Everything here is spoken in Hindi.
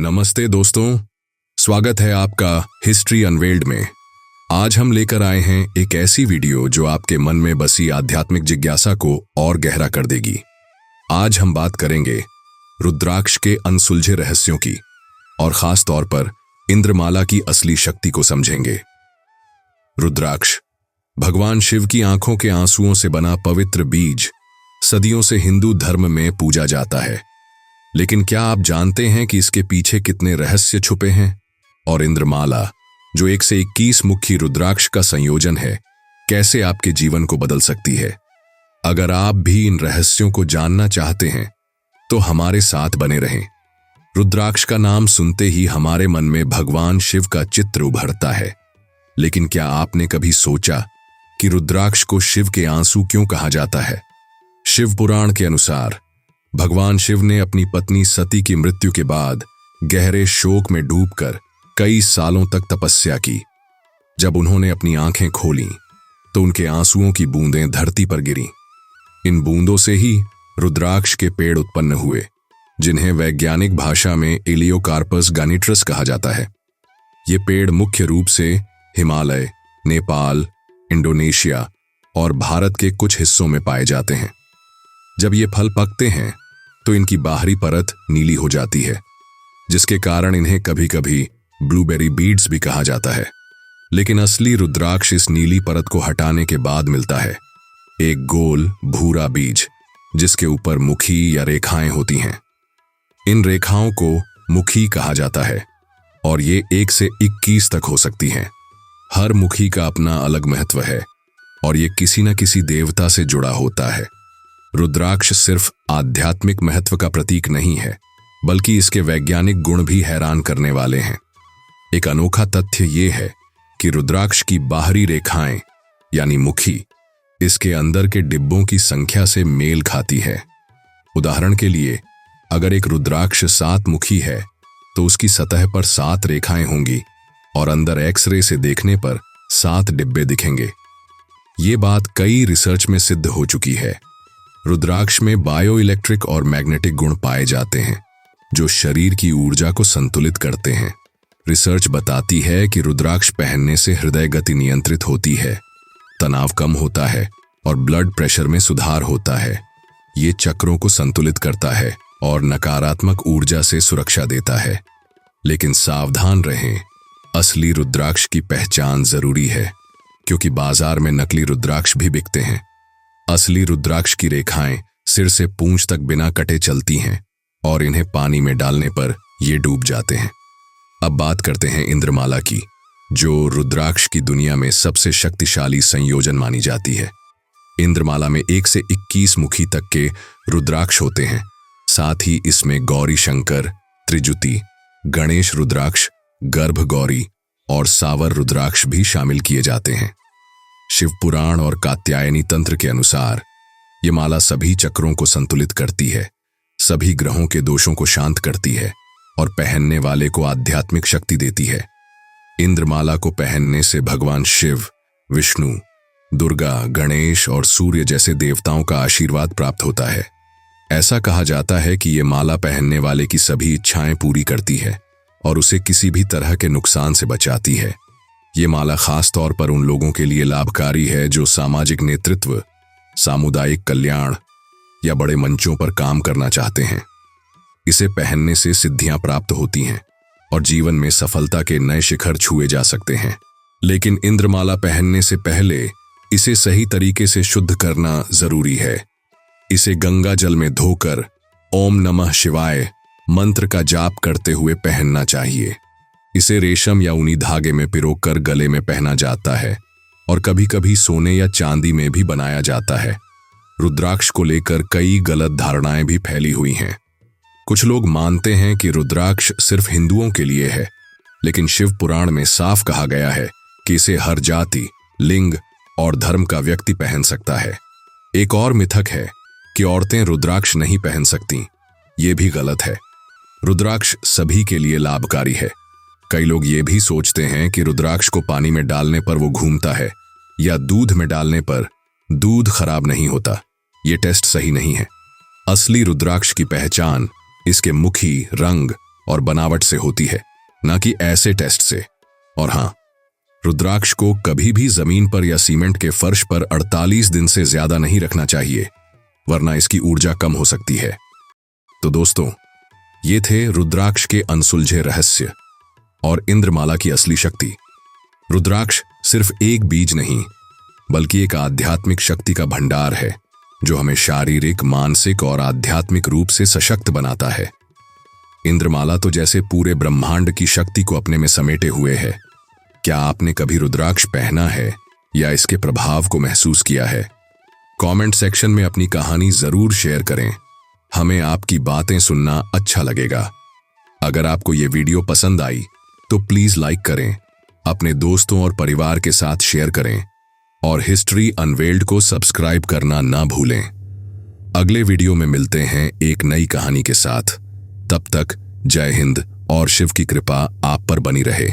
नमस्ते दोस्तों, स्वागत है आपका हिस्ट्री अनवेल्ड में। आज हम लेकर आए हैं एक ऐसी वीडियो जो आपके मन में बसी आध्यात्मिक जिज्ञासा को और गहरा कर देगी। आज हम बात करेंगे रुद्राक्ष के अनसुलझे रहस्यों की और खास तौर पर इंद्रमाला की असली शक्ति को समझेंगे। रुद्राक्ष भगवान शिव की आंखों के आंसुओं से बना पवित्र बीज सदियों से हिंदू धर्म में पूजा जाता है। लेकिन क्या आप जानते हैं कि इसके पीछे कितने रहस्य छुपे हैं? और इंद्रमाला, जो 1 से 21 मुखी रुद्राक्ष का संयोजन है, कैसे आपके जीवन को बदल सकती है? अगर आप भी इन रहस्यों को जानना चाहते हैं तो हमारे साथ बने रहें। रुद्राक्ष का नाम सुनते ही हमारे मन में भगवान शिव का चित्र उभरता है, लेकिन क्या आपने कभी सोचा कि रुद्राक्ष को शिव के आंसू क्यों कहा जाता है? शिव पुराण के अनुसार भगवान शिव ने अपनी पत्नी सती की मृत्यु के बाद गहरे शोक में डूबकर कई सालों तक तपस्या की। जब उन्होंने अपनी आंखें खोलीं तो उनके आंसुओं की बूंदें धरती पर गिरीं। इन बूंदों से ही रुद्राक्ष के पेड़ उत्पन्न हुए, जिन्हें वैज्ञानिक भाषा में इलियोकार्पस गैनिट्रस कहा जाता है। ये पेड़ मुख्य रूप से हिमालय, नेपाल, इंडोनेशिया और भारत के कुछ हिस्सों में पाए जाते हैं। जब ये फल पकते हैं तो इनकी बाहरी परत नीली हो जाती है, जिसके कारण इन्हें कभी कभी ब्लूबेरी बीड्स भी कहा जाता है। लेकिन असली रुद्राक्ष इस नीली परत को हटाने के बाद मिलता है, एक गोल भूरा बीज जिसके ऊपर मुखी या रेखाएं होती हैं। इन रेखाओं को मुखी कहा जाता है और ये 1 से 21 तक हो सकती हैं। हर मुखी का अपना अलग महत्व है और ये किसी न किसी देवता से जुड़ा होता है। रुद्राक्ष सिर्फ आध्यात्मिक महत्व का प्रतीक नहीं है, बल्कि इसके वैज्ञानिक गुण भी हैरान करने वाले हैं। एक अनोखा तथ्य ये है कि रुद्राक्ष की बाहरी रेखाएं यानी मुखी इसके अंदर के डिब्बों की संख्या से मेल खाती है। उदाहरण के लिए, अगर एक रुद्राक्ष 7 मुखी है तो उसकी सतह पर 7 रेखाएं होंगी और अंदर एक्सरे से देखने पर 7 डिब्बे दिखेंगे। ये बात कई रिसर्च में सिद्ध हो चुकी है। रुद्राक्ष में बायो इलेक्ट्रिक और मैग्नेटिक गुण पाए जाते हैं जो शरीर की ऊर्जा को संतुलित करते हैं। रिसर्च बताती है कि रुद्राक्ष पहनने से हृदय गति नियंत्रित होती है, तनाव कम होता है और ब्लड प्रेशर में सुधार होता है। ये चक्रों को संतुलित करता है और नकारात्मक ऊर्जा से सुरक्षा देता है। लेकिन सावधान रहें, असली रुद्राक्ष की पहचान जरूरी है, क्योंकि बाजार में नकली रुद्राक्ष भी बिकते हैं। असली रुद्राक्ष की रेखाएं सिर से पूंछ तक बिना कटे चलती हैं और इन्हें पानी में डालने पर ये डूब जाते हैं। अब बात करते हैं इंद्रमाला की, जो रुद्राक्ष की दुनिया में सबसे शक्तिशाली संयोजन मानी जाती है। इंद्रमाला में 1 से 21 मुखी तक के रुद्राक्ष होते हैं। साथ ही इसमें गौरी शंकर, त्रिजुति, गणेश रुद्राक्ष, गर्भ गौरी और सावर रुद्राक्ष भी शामिल किए जाते हैं। शिव पुराण और कात्यायनी तंत्र के अनुसार ये माला सभी चक्रों को संतुलित करती है, सभी ग्रहों के दोषों को शांत करती है और पहनने वाले को आध्यात्मिक शक्ति देती है। इंद्रमाला को पहनने से भगवान शिव, विष्णु, दुर्गा, गणेश और सूर्य जैसे देवताओं का आशीर्वाद प्राप्त होता है। ऐसा कहा जाता है कि ये माला पहनने वाले की सभी इच्छाएं पूरी करती है और उसे किसी भी तरह के नुकसान से बचाती है। ये माला खास तौर पर उन लोगों के लिए लाभकारी है जो सामाजिक नेतृत्व, सामुदायिक कल्याण या बड़े मंचों पर काम करना चाहते हैं। इसे पहनने से सिद्धियां प्राप्त होती हैं और जीवन में सफलता के नए शिखर छुए जा सकते हैं। लेकिन इंद्रमाला पहनने से पहले इसे सही तरीके से शुद्ध करना जरूरी है। इसे गंगा जल में धोकर ओम नमः शिवाय मंत्र का जाप करते हुए पहनना चाहिए। इसे रेशम या ऊनी धागे में पिरोकर गले में पहना जाता है और कभी कभी सोने या चांदी में भी बनाया जाता है। रुद्राक्ष को लेकर कई गलत धारणाएं भी फैली हुई हैं। कुछ लोग मानते हैं कि रुद्राक्ष सिर्फ हिंदुओं के लिए है, लेकिन शिव पुराण में साफ कहा गया है कि इसे हर जाति, लिंग और धर्म का व्यक्ति पहन सकता है। एक और मिथक है कि औरतें रुद्राक्ष नहीं पहन सकती। ये भी गलत है। रुद्राक्ष सभी के लिए लाभकारी है। कई लोग ये भी सोचते हैं कि रुद्राक्ष को पानी में डालने पर वो घूमता है या दूध में डालने पर दूध खराब नहीं होता। ये टेस्ट सही नहीं है। असली रुद्राक्ष की पहचान इसके मुखी, रंग और बनावट से होती है, ना कि ऐसे टेस्ट से। और हाँ, रुद्राक्ष को कभी भी जमीन पर या सीमेंट के फर्श पर 48 दिन से ज्यादा नहीं रखना चाहिए, वरना इसकी ऊर्जा कम हो सकती है। तो दोस्तों, ये थे रुद्राक्ष के अनसुलझे रहस्य और इंद्रमाला की असली शक्ति। रुद्राक्ष सिर्फ एक बीज नहीं, बल्कि एक आध्यात्मिक शक्ति का भंडार है, जो हमें शारीरिक, मानसिक और आध्यात्मिक रूप से सशक्त बनाता है। इंद्रमाला तो जैसे पूरे ब्रह्मांड की शक्ति को अपने में समेटे हुए है। क्या आपने कभी रुद्राक्ष पहना है या इसके प्रभाव को महसूस किया है? कमेंट सेक्शन में अपनी कहानी जरूर शेयर करें। हमें आपकी बातें सुनना अच्छा लगेगा। अगर आपको ये वीडियो पसंद आई तो प्लीज लाइक करें, अपने दोस्तों और परिवार के साथ शेयर करें और हिस्ट्री अनवेल्ड को सब्सक्राइब करना ना भूलें। अगले वीडियो में मिलते हैं एक नई कहानी के साथ। तब तक जय हिंद और शिव की कृपा आप पर बनी रहे।